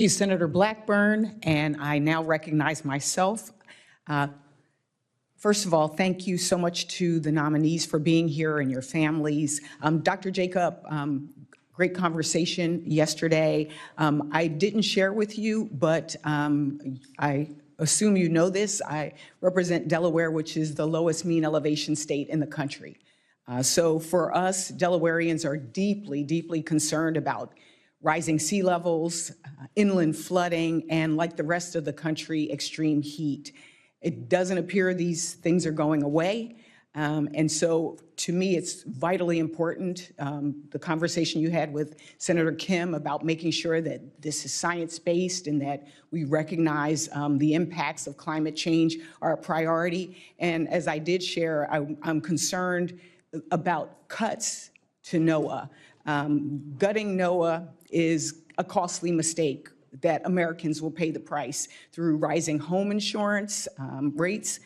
you, Senator Blackburn, and I now recognize myself. First of all, thank you so much to the nominees for being here and your families. Dr. Jacob, great conversation yesterday. I didn't share with you, but I assume you know this. I represent Delaware, which is the lowest mean elevation state in the country. So for us, Delawareans are deeply, deeply concerned about rising sea levels, inland flooding, and like the rest of the country, extreme heat. It doesn't appear these things are going away. And so to me, it's vitally important, the conversation you had with Senator Kim about making sure that this is science-based and that we recognize the impacts of climate change are a priority. And as I did share, I'm concerned about cuts to NOAA. Gutting NOAA is a costly mistake that Americans will pay the price through rising home insurance rates,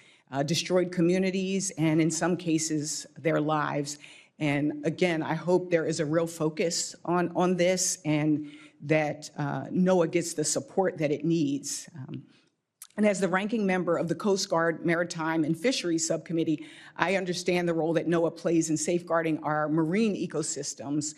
destroyed communities, and in some cases, their lives. And again, I hope there is a real focus on this and that NOAA gets the support that it needs. And as the ranking member of the Coast Guard Maritime and Fisheries Subcommittee, I understand the role that NOAA plays in safeguarding our marine ecosystems,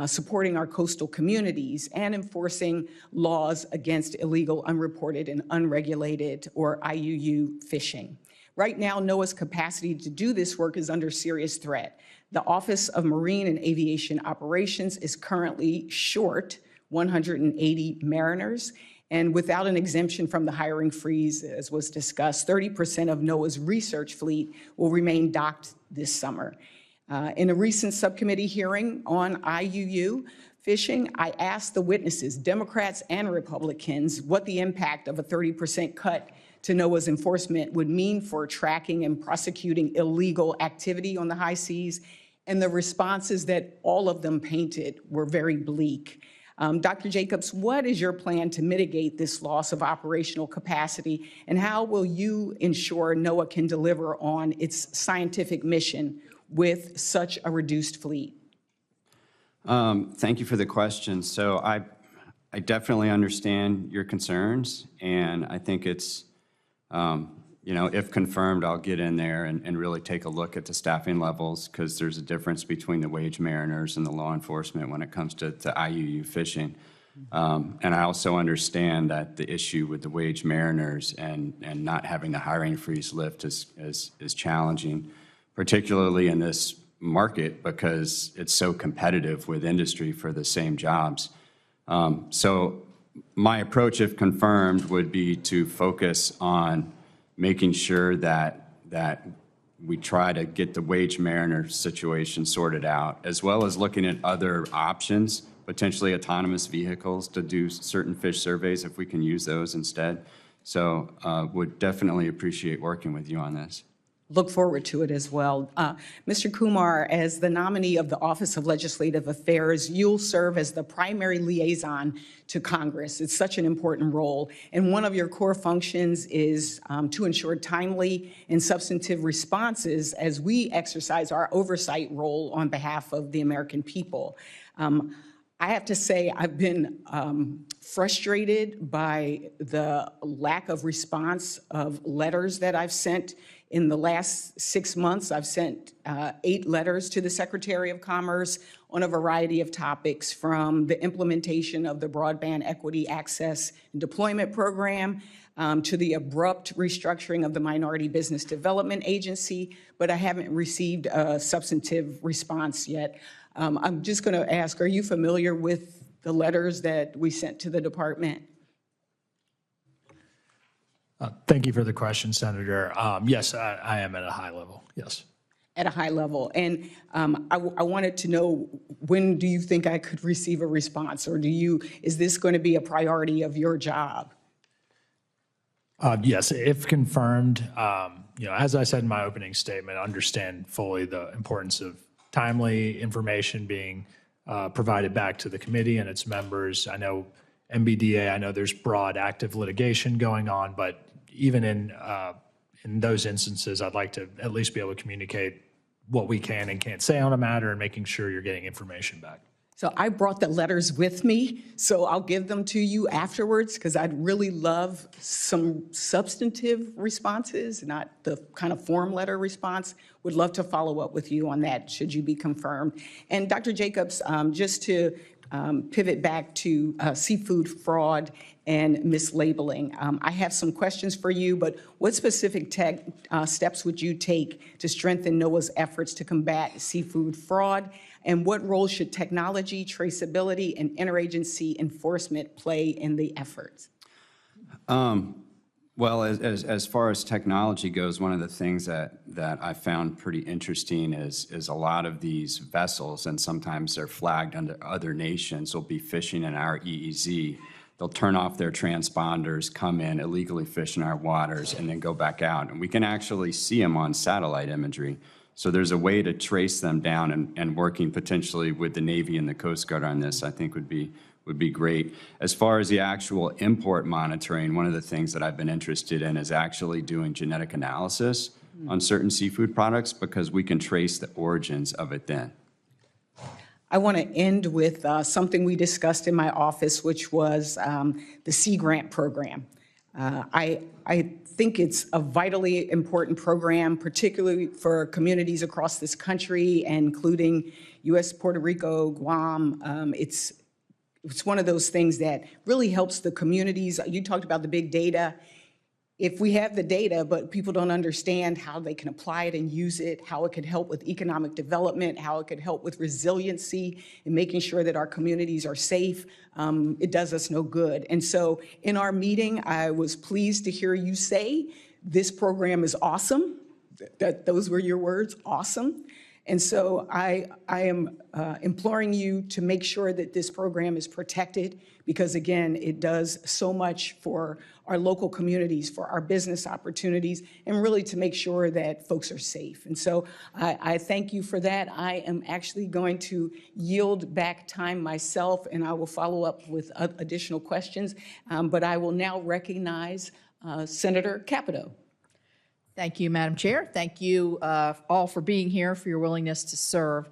supporting our coastal communities, and enforcing laws against illegal, unreported, and unregulated, or IUU, fishing. Right now, NOAA's capacity to do this work is under serious threat. The Office of Marine and Aviation Operations is currently short 180 mariners, and without an exemption from the hiring freeze, as was discussed, 30% of NOAA's research fleet will remain docked this summer. In a recent subcommittee hearing on IUU fishing, I asked the witnesses, Democrats and Republicans, what the impact of a 30% cut to NOAA's enforcement would mean for tracking and prosecuting illegal activity on the high seas, and the responses that all of them painted were very bleak. Dr. Jacobs, what is your plan to mitigate this loss of operational capacity, and how will you ensure NOAA can deliver on its scientific mission with such a reduced fleet? Thank you for the question. So I definitely understand your concerns, and I think it's, if confirmed, I'll get in there and really take a look at the staffing levels, because there's a difference between the wage mariners and the law enforcement when it comes to IUU fishing. And I also understand that the issue with the wage mariners and not having the hiring freeze lift is challenging, particularly in this market because it's so competitive with industry for the same jobs. So my approach, if confirmed, would be to focus on making sure that we try to get the wage mariner situation sorted out, as well as looking at other options, potentially autonomous vehicles to do certain fish surveys if we can use those instead. So would definitely appreciate working with you on this. Look forward to it as well. Mr. Kumar, as the nominee of the Office of Legislative Affairs, you'll serve as the primary liaison to Congress. It's such an important role. And one of your core functions is to ensure timely and substantive responses as we exercise our oversight role on behalf of the American people. I have to say I've been frustrated by the lack of response of letters that I've sent. In the last 6 months, I've sent 8 letters to the Secretary of Commerce on a variety of topics, from the implementation of the Broadband Equity Access and Deployment Program to the abrupt restructuring of the Minority Business Development Agency, but I haven't received a substantive response yet. I'm just going to ask, are you familiar with the letters that we sent to the department? Thank you for the question, Senator. Yes, I am at a high level, yes. At a high level. And I wanted to know, when do you think I could receive a response, or is this going to be a priority of your job? Yes, if confirmed, as I said in my opening statement, I understand fully the importance of timely information being provided back to the committee and its members. I know MBDA, I know there's broad active litigation going on, but even in those instances, I'd like to at least be able to communicate what we can and can't say on a matter and making sure you're getting information back. So I brought the letters with me, so I'll give them to you afterwards, because I'd really love some substantive responses, not the kind of form letter response. Would love to follow up with you on that, should you be confirmed. And Dr. Jacobs, just to pivot back to seafood fraud and mislabeling. I have some questions for you, but what specific steps would you take to strengthen NOAA's efforts to combat seafood fraud? And what role should technology, traceability, and interagency enforcement play in the efforts? Well, as far as technology goes, one of the things that I found pretty interesting is a lot of these vessels, and sometimes they're flagged under other nations, will be fishing in our EEZ. They'll turn off their transponders, come in, illegally fish in our waters, and then go back out. And we can actually see them on satellite imagery. So there's a way to trace them down, and working potentially with the Navy and the Coast Guard on this, I think would be great. As far as the actual import monitoring, one of the things that I've been interested in is actually doing genetic analysis on certain seafood products, because we can trace the origins of it then. I want to end with something we discussed in my office, which was the Sea Grant program. I think it's a vitally important program, particularly for communities across this country, including U.S., Puerto Rico, Guam. It's one of those things that really helps the communities. You talked about the big data. If we have the data, but people don't understand how they can apply it and use it, how it could help with economic development, how it could help with resiliency and making sure that our communities are safe, it does us no good. And so in our meeting, I was pleased to hear you say, this program is awesome. Those were your words, awesome. And so I am imploring you to make sure that this program is protected, because again, it does so much for our local communities, for our business opportunities, and really to make sure that folks are safe. And so I thank you for that. I am actually going to yield back time myself, and I will follow up with additional questions. But I will now recognize Senator Capito. Thank you, Madam Chair. Thank you all for being here, for your willingness to serve.